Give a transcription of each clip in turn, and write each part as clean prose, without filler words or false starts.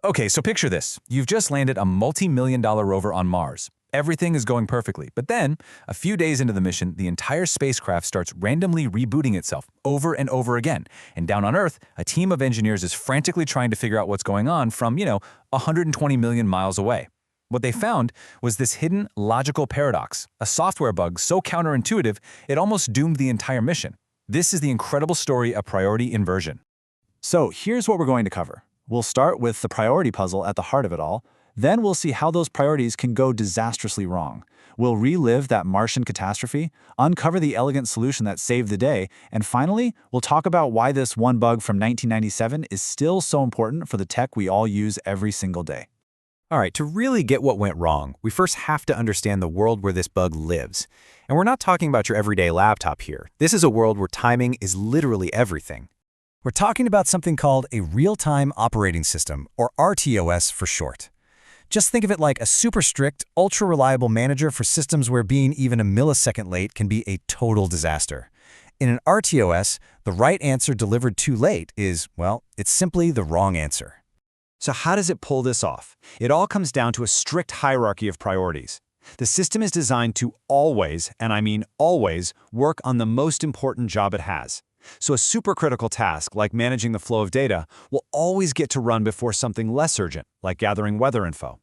Okay, so picture this. You've just landed a multi-million-dollar rover on Mars. Everything is going perfectly, but then, a few days into the mission, the entire spacecraft starts randomly rebooting itself over and over again. And down on Earth, a team of engineers is frantically trying to figure out what's going on from, 120 million miles away. What they found was this hidden logical paradox, a software bug so counterintuitive it almost doomed the entire mission. This is the incredible story of priority inversion. So here's what we're going to cover. We'll start with the priority puzzle at the heart of it all. Then we'll see how those priorities can go disastrously wrong. We'll relive that Martian catastrophe, uncover the elegant solution that saved the day, and finally, we'll talk about why this one bug from 1997 is still so important for the tech we all use every single day. All right, to really get what went wrong, we first have to understand the world where this bug lives. And we're not talking about your everyday laptop here. This is a world where timing is literally everything. We're talking about something called a real-time operating system, or RTOS for short. Just think of it like a super strict, ultra-reliable manager for systems where being even a millisecond late can be a total disaster. In an RTOS, the right answer delivered too late is, well, it's simply the wrong answer. So how does it pull this off? It all comes down to a strict hierarchy of priorities. The system is designed to always, and I mean always, work on the most important job it has. So a supercritical task, like managing the flow of data, will always get to run before something less urgent, like gathering weather info.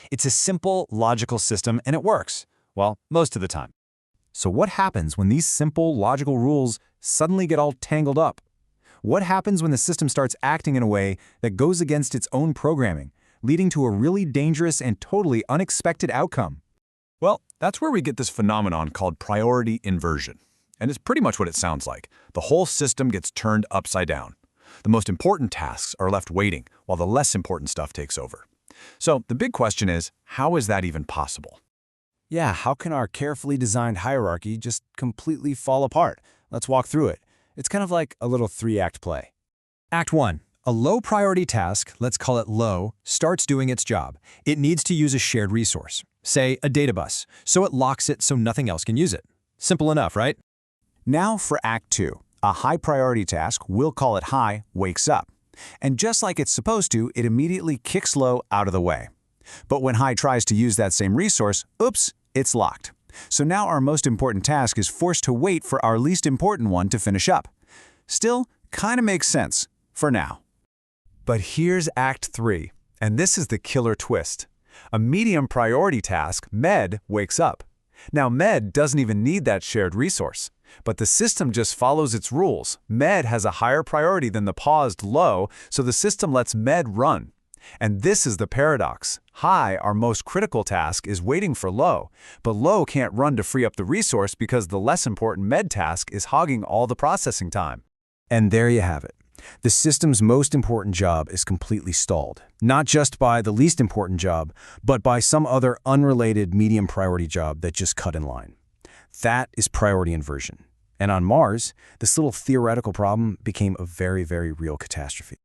It's a simple, logical system, and it works. Well, most of the time. So what happens when these simple, logical rules suddenly get all tangled up? What happens when the system starts acting in a way that goes against its own programming, leading to a really dangerous and totally unexpected outcome? Well, that's where we get this phenomenon called priority inversion. And it's pretty much what it sounds like. The whole system gets turned upside down. The most important tasks are left waiting, while the less important stuff takes over. So the big question is, how is that even possible? Yeah, how can our carefully designed hierarchy just completely fall apart? Let's walk through it. It's kind of like a little three-act play. Act 1. A low-priority task, let's call it low, starts doing its job. It needs to use a shared resource, say a data bus, so it locks it so nothing else can use it. Simple enough, right? Now for Act 2. A high-priority task, we'll call it high, wakes up. And just like it's supposed to, it immediately kicks low out of the way. But when high tries to use that same resource, oops, it's locked. So now our most important task is forced to wait for our least important one to finish up. Still, kind of makes sense, for now. But here's Act 3, and this is the killer twist. A medium priority task, MED, wakes up. Now MED doesn't even need that shared resource. But the system just follows its rules. MED has a higher priority than the paused low, so the system lets MED run. And this is the paradox. High, our most critical task, is waiting for low, but low can't run to free up the resource because the less important MED task is hogging all the processing time. And there you have it. The system's most important job is completely stalled, not just by the least important job, but by some other unrelated medium priority job that just cut in line. That is priority inversion. And on Mars, this little theoretical problem became a very, very real catastrophe.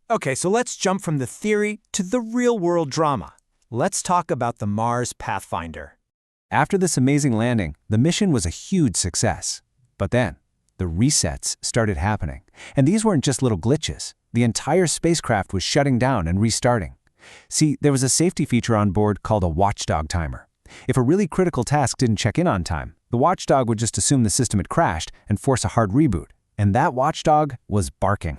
Okay, so let's jump from the theory to the real-world drama. Let's talk about the Mars Pathfinder. After this amazing landing, the mission was a huge success. But then, the resets started happening. And these weren't just little glitches. The entire spacecraft was shutting down and restarting. See, there was a safety feature on board called a watchdog timer. If a really critical task didn't check in on time, the watchdog would just assume the system had crashed and force a hard reboot. And that watchdog was barking.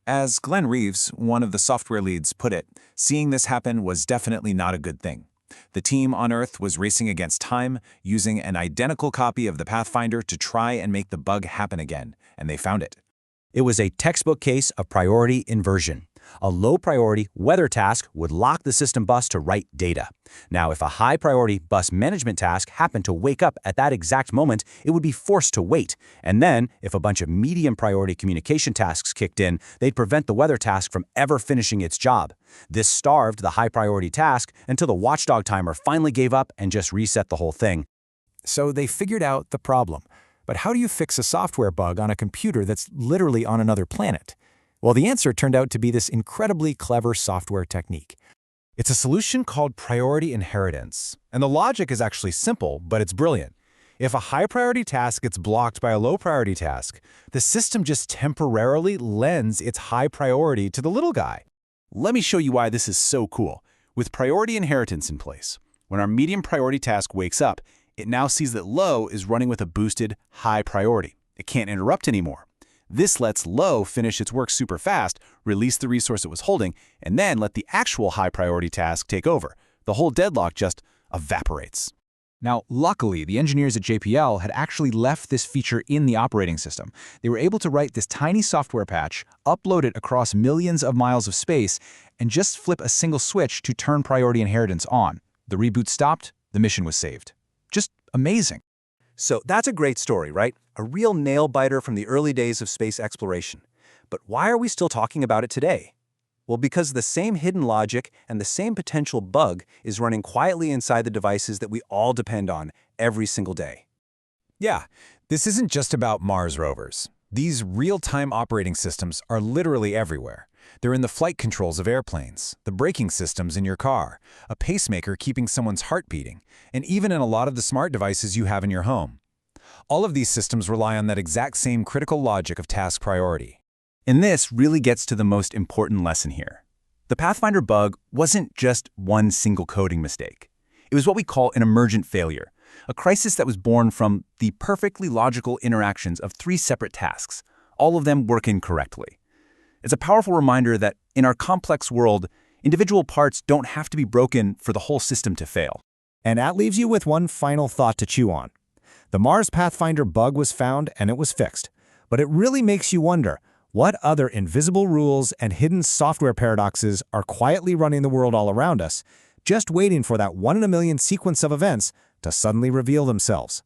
As Glenn Reeves, one of the software leads, put it, seeing this happen was definitely not a good thing. The team on Earth was racing against time, using an identical copy of the Pathfinder to try and make the bug happen again, and they found it. It was a textbook case of priority inversion. A low-priority weather task would lock the system bus to write data. Now, if a high-priority bus management task happened to wake up at that exact moment, it would be forced to wait. And then, if a bunch of medium-priority communication tasks kicked in, they'd prevent the weather task from ever finishing its job. This starved the high-priority task until the watchdog timer finally gave up and just reset the whole thing. So they figured out the problem. But how do you fix a software bug on a computer that's literally on another planet? Well, the answer turned out to be this incredibly clever software technique. It's a solution called priority inheritance. And the logic is actually simple, but it's brilliant. If a high-priority task gets blocked by a low-priority task, the system just temporarily lends its high priority to the little guy. Let me show you why this is so cool. With priority inheritance in place, when our medium priority task wakes up, it now sees that low is running with a boosted high priority. It can't interrupt anymore. This lets low finish its work super fast, release the resource it was holding, and then let the actual high priority task take over. The whole deadlock just evaporates. Now, luckily, the engineers at JPL had actually left this feature in the operating system. They were able to write this tiny software patch, upload it across millions of miles of space, and just flip a single switch to turn priority inheritance on. The reboot stopped, the mission was saved. Just amazing. So that's a great story, right? A real nail-biter from the early days of space exploration. But why are we still talking about it today? Well, because the same hidden logic and the same potential bug is running quietly inside the devices that we all depend on every single day. Yeah, this isn't just about Mars rovers. These real-time operating systems are literally everywhere. They're in the flight controls of airplanes, the braking systems in your car, a pacemaker keeping someone's heart beating, and even in a lot of the smart devices you have in your home. All of these systems rely on that exact same critical logic of task priority. And this really gets to the most important lesson here. The Pathfinder bug wasn't just one single coding mistake. It was what we call an emergent failure, a crisis that was born from the perfectly logical interactions of 3 separate tasks, all of them working correctly. It's a powerful reminder that in our complex world, individual parts don't have to be broken for the whole system to fail. And that leaves you with one final thought to chew on. The Mars Pathfinder bug was found and it was fixed, but it really makes you wonder, what other invisible rules and hidden software paradoxes are quietly running the world all around us, just waiting for that 1 in a million sequence of events to suddenly reveal themselves?